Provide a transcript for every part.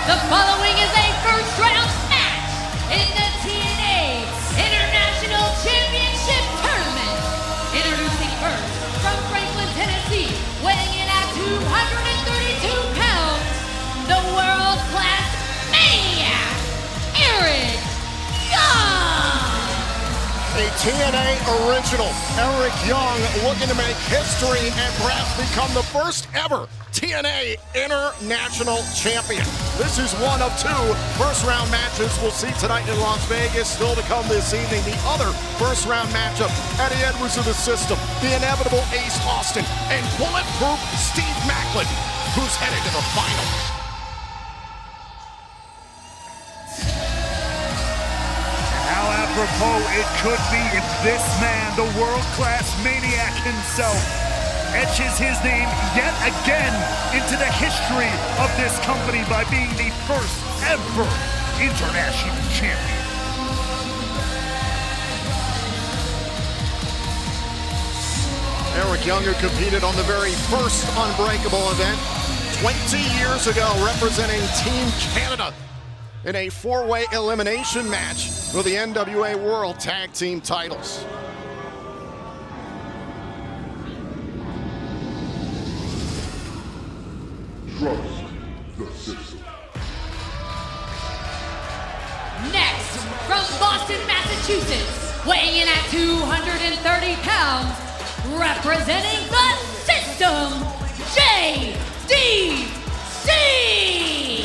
The following is a first-round match in the TNA International Championship Tournament. Introducing first, from Franklin, Tennessee, weighing in at 232 pounds, the world-class Maniac, Eric Young. A TNA original, Eric Young, looking to make history and perhaps become the first ever TNA International Champion. This is one of two first-round matches we'll see tonight in Las Vegas. Still to come this evening, the other first-round matchup, Eddie Edwards of the System, the inevitable Ace Austin, and bulletproof Steve Macklin, who's headed to the final. How apropos it could be if this man, the world-class Maniac himself, etches his name yet again into the history of this company by being the first ever international champion. Eric Young, who competed on the very first Unbreakable event 20 years ago, representing Team Canada in a four-way elimination match for the NWA World Tag Team titles. Trust the system. Next, from Boston, Massachusetts, weighing in at 230 pounds, representing the System, JDC.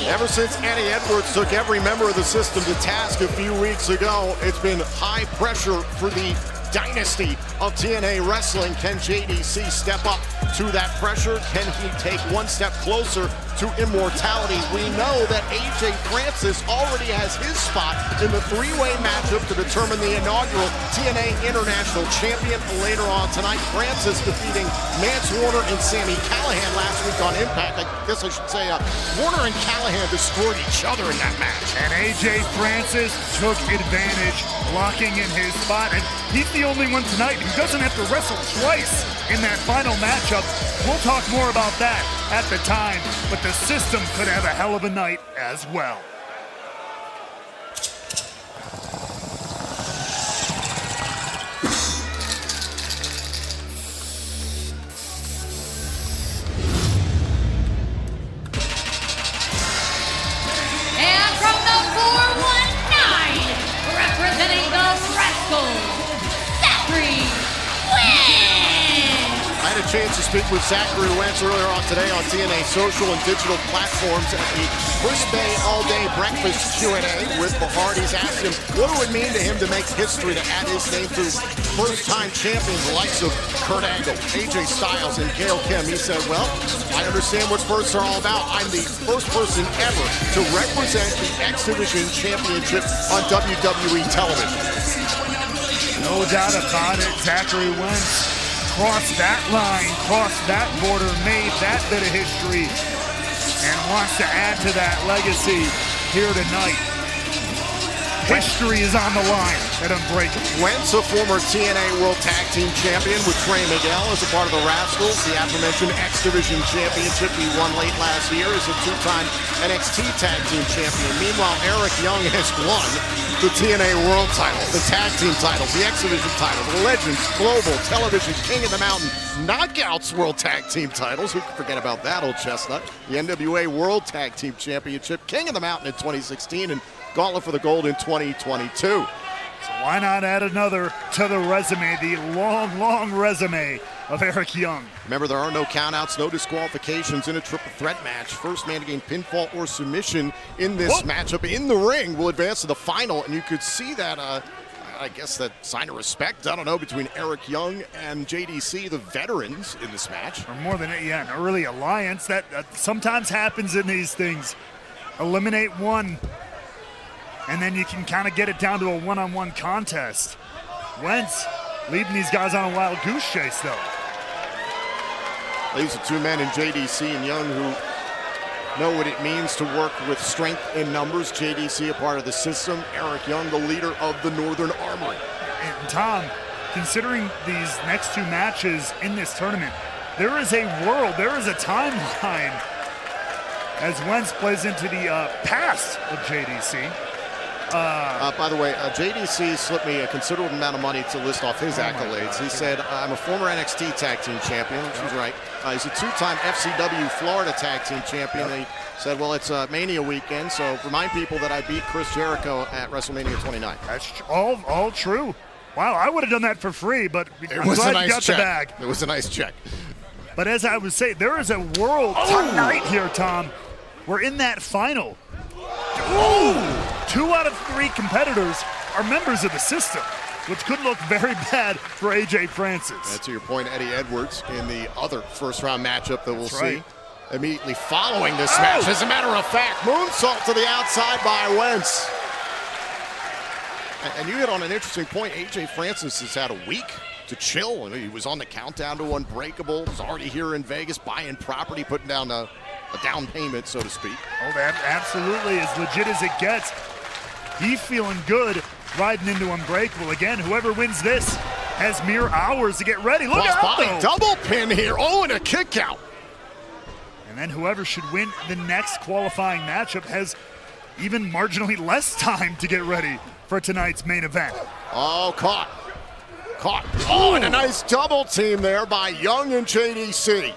Ever since Eddie Edwards took every member of the System to task a few weeks ago, it's been high pressure for the dynasty of TNA Wrestling. Can JDC step up to that pressure? Can he take one step closer to immortality? We know that AJ Francis already has his spot in the three-way matchup to determine the inaugural TNA International Champion later on tonight. Francis defeating Mance Warner and Sami Callihan last week on Impact. I guess I should say Warner and Callihan destroyed each other in that match. And AJ Francis took advantage, locking in his spot, and he's the only one tonight who doesn't have to wrestle twice in that final matchup. We'll talk more about that at the time, but the System could have a hell of a night as well. And from the 419, representing the Rascals, Zachary Wentz. I had a chance to speak with Zachary Wentz earlier on today on TNA social and digital platforms at the First Bay All-Day Breakfast Q&A with the Hardys. Asked him what it would mean to him to make history, to add his name to first-time champions, the likes of Kurt Angle, AJ Styles, and Gail Kim. He said, well, I understand what firsts are all about. I'm the first person ever to represent the X Division Championship on WWE television. No doubt about it, Zachary Wentz crossed that line, crossed that border, made that bit of history, and wants to add to that legacy here tonight. History is on the line at Unbreakable. Wentz, a former TNA World Tag Team Champion with Trey Miguel as a part of the Rascals, the aforementioned X Division Championship he won late last year, is a two-time NXT Tag Team Champion. Meanwhile, Eric Young has won the TNA World title, the Tag Team titles, the X Division title, the Legends Global Television King of the Mountain Knockouts World Tag Team titles. Who can forget about that old chestnut? The NWA World Tag Team Championship, King of the Mountain in 2016, and Gauntlet for the Gold in 2022. So why not add another to the resume, the long, long resume of Eric Young. Remember, there are no countouts, no disqualifications in a triple threat match. First man to gain pinfall or submission in this matchup in the ring will advance to the final, and you could see that, I guess, that sign of respect, I don't know, between Eric Young and JDC, the veterans in this match. Or more than, an early alliance. That sometimes happens in these things. Eliminate one, and then you can kind of get it down to a one-on-one contest. Wentz leading these guys on a wild goose chase, though. These are two men in JDC and Young who know what it means to work with strength in numbers. JDC, a part of the System. Eric Young, the leader of the Northern Armory. And Tom, considering these next two matches in this tournament, there is a world, there is a timeline as Wentz plays into the past of JDC. By the way, JDC slipped me a considerable amount of money to list off his accolades. He said, I'm a former NXT Tag Team Champion, which was right. He's a two-time FCW Florida Tag Team Champion. He said, well, it's Mania weekend, so remind people that I beat Chris Jericho at WrestleMania 29. That's all true. Wow, I would have done that for free, but I'm glad you got the bag. It was a nice check. But as I would say, there is a world tonight here, Tom. We're in that final. Oh! 2 out of 3 competitors are members of the system, which could look very bad for AJ Francis. And to your point, Eddie Edwards in the other first-round matchup that we'll see immediately following this match. As a matter of fact, moonsault to the outside by Wentz. And you hit on an interesting point. AJ Francis has had a week to chill. I mean, he was on the countdown to Unbreakable. He's already here in Vegas buying property, putting down a down payment, so to speak. Oh, that absolutely as legit as it gets. He's feeling good riding into Unbreakable. Again, whoever wins this has mere hours to get ready. Look out, though. Double pin here. Oh, and a kick out. And then whoever should win the next qualifying matchup has even marginally less time to get ready for tonight's main event. Oh, caught. Oh, and a nice double team there by Young and JDC.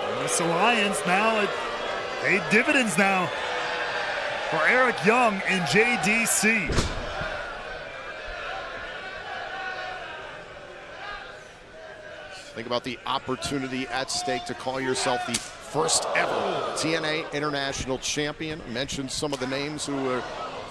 And this alliance now, it paid dividends now for Eric Young and JDC. Think about the opportunity at stake to call yourself the first ever TNA International Champion. I mentioned some of the names who were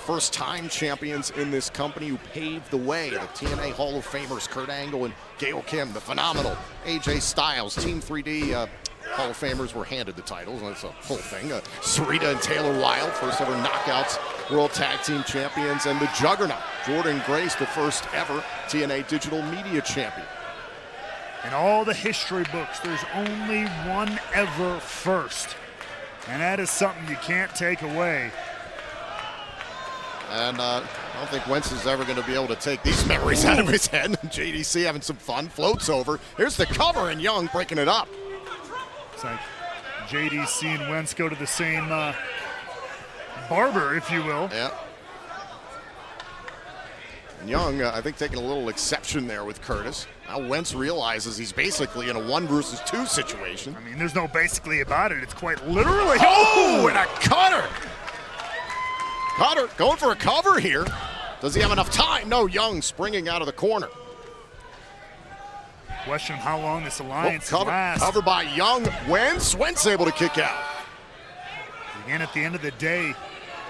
first-time champions in this company who paved the way. The TNA Hall of Famers, Kurt Angle and Gail Kim, the phenomenal AJ Styles. Team 3D Hall of Famers were handed the titles. That's a whole thing. Sarita and Taylor Wilde, first ever Knockouts World Tag Team Champions. And the Juggernaut, Jordan Grace, the first ever TNA Digital Media Champion. In all the history books, there's only one ever first. And that is something you can't take away. And I don't think Wentz is ever going to be able to take these memories out of his head. JDC having some fun, floats over. Here's the cover, and Young breaking it up. It's like JDC and Wentz go to the same barber, if you will. Yeah. And Young, I think, taking a little exception there with Curtis. Now Wentz realizes he's basically in a 1 versus 2 situation. I mean, there's no basically about it. It's quite literally. Oh, and a cutter. Cutter going for a cover here. Does he have enough time? No, Young springing out of the corner. Question how long this alliance lasts. Covered by Young. Wentz able to kick out. Again, at the end of the day,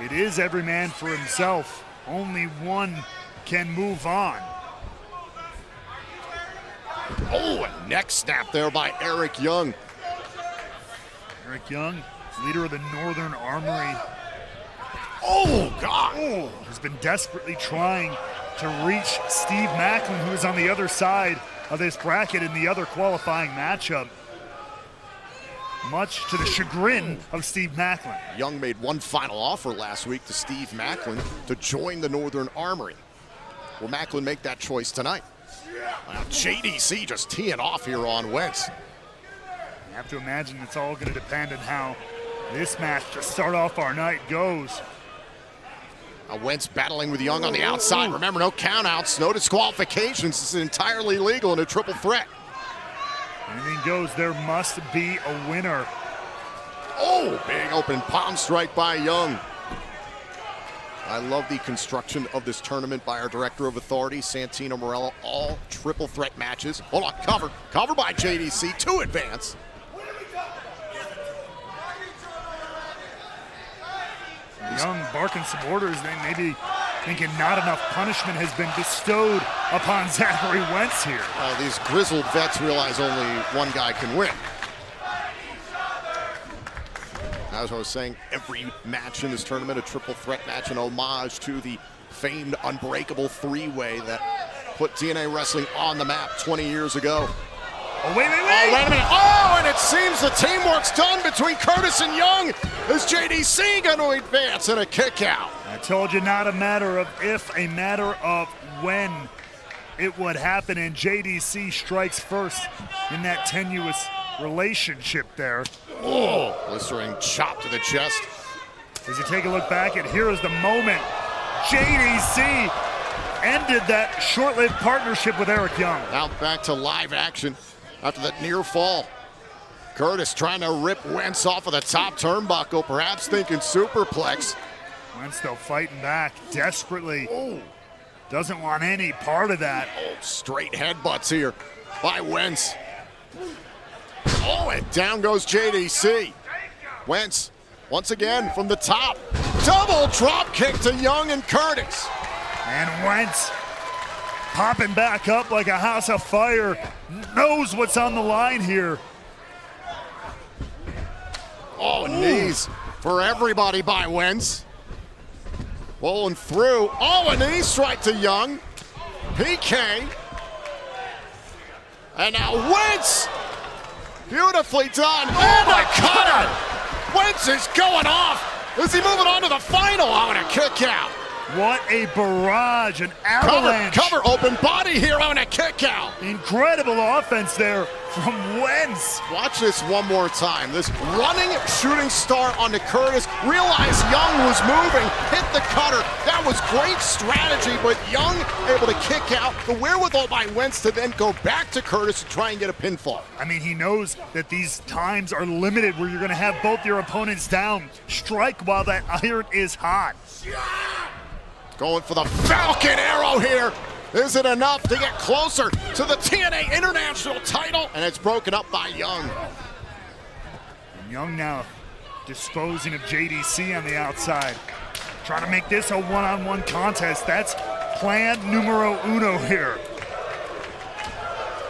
it is every man for himself. Only one can move on. Oh, a neck snap there by Eric Young. Eric Young, leader of the Northern Armory. Oh, God. Has been desperately trying to reach Steve Macklin, who is on the other side of this bracket in the other qualifying matchup. Much to the chagrin of Steve Macklin. Young made one final offer last week to Steve Macklin to join the Northern Armory. Will Macklin make that choice tonight? Now JDC just teeing off here on Wentz. You have to imagine it's all going to depend on how this match to start off our night goes. Wentz battling with Young on the outside. Remember, no countouts, no disqualifications. This is entirely legal in a triple threat. Anything goes. There must be a winner. Oh, big open palm strike by Young. I love the construction of this tournament by our Director of Authority, Santino Morello. All triple threat matches. Hold on, covered by JDC to advance. Young barking some orders, then maybe thinking not enough punishment has been bestowed upon Zachary Wentz here. These grizzled vets realize only one guy can win. As I was saying, every match in this tournament, a triple threat match, an homage to the famed Unbreakable three-way that put TNA Wrestling on the map 20 years ago. Oh, wait. Oh, wait a minute. Oh, and it seems the teamwork's done between Curtis and Young. Is JDC going to advance in a kick out? I told you, not a matter of if, a matter of when it would happen, and JDC strikes first in that tenuous relationship there. Oh, blistering chop to the chest. As you take a look back, and here is the moment JDC ended that short-lived partnership with Eric Young. Now back to live action after that near fall. Curtis trying to rip Wentz off of the top turnbuckle, perhaps thinking superplex. Wentz though fighting back desperately. Oh, Doesn't want any part of that. straight headbutts here by Wentz. Oh, and down goes JDC. Wentz, once again from the top. Double drop kick to Young and Curtis. And Wentz popping back up like a house of fire. Knows what's on the line here. Oh, knees for everybody by Wentz. Rolling through. Oh, a knee strike to Young. PK. And now Wentz. Beautifully done. Oh, my God. Wentz is going off. Is he moving on to the final? Oh, and a kick out. What a barrage, an avalanche. Cover, open body here on a kick out. Incredible offense there from Wentz. Watch this one more time. This running shooting star onto Curtis. Realized Young was moving, hit the cutter. That was great strategy, but Young able to kick out. The wherewithal by Wentz to then go back to Curtis and try and get a pinfall. I mean, he knows that these times are limited where you're going to have both your opponents down. Strike while that iron is hot. Going for the Falcon Arrow here. Is it enough to get closer to the TNA International title? And it's broken up by Young. And Young now disposing of JDC on the outside. Trying to make this a one-on-one contest. That's plan numero uno here.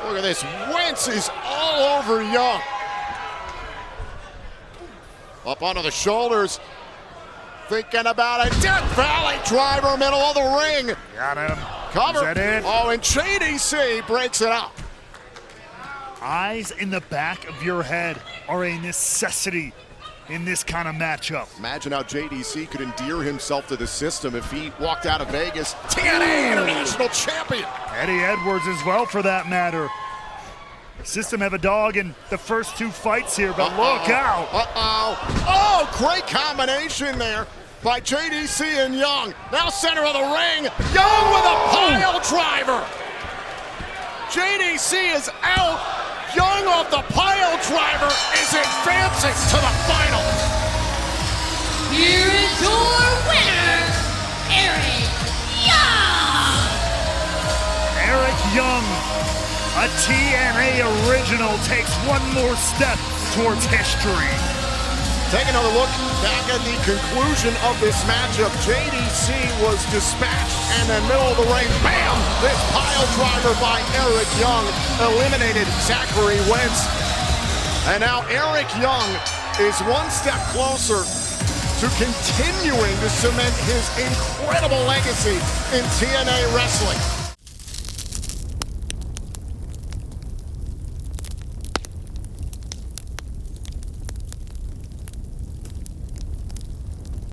Look at this. Wentz is all over Young. Up onto the shoulders. Thinking about a Death Valley driver, middle of the ring. Got him. Cover. Is that it? Oh, and JDC breaks it up. Eyes in the back of your head are a necessity in this kind of matchup. Imagine how JDC could endear himself to the system if he walked out of Vegas TNA International Champion. Eddie Edwards as well, for that matter. System have a dog in the first two fights here, but look out. Oh, great combination there by JDC and Young. Now center of the ring. Young with a pile driver. JDC is out. Young off the pile driver is advancing to the final. Here is your winner, Eric Young. Eric Young, a TNA original, takes one more step towards history. Take another look back at the conclusion of this matchup. JDC was dispatched, and in the middle of the ring, bam! This pile driver by Eric Young eliminated Zachary Wentz. And now Eric Young is one step closer to continuing to cement his incredible legacy in TNA wrestling.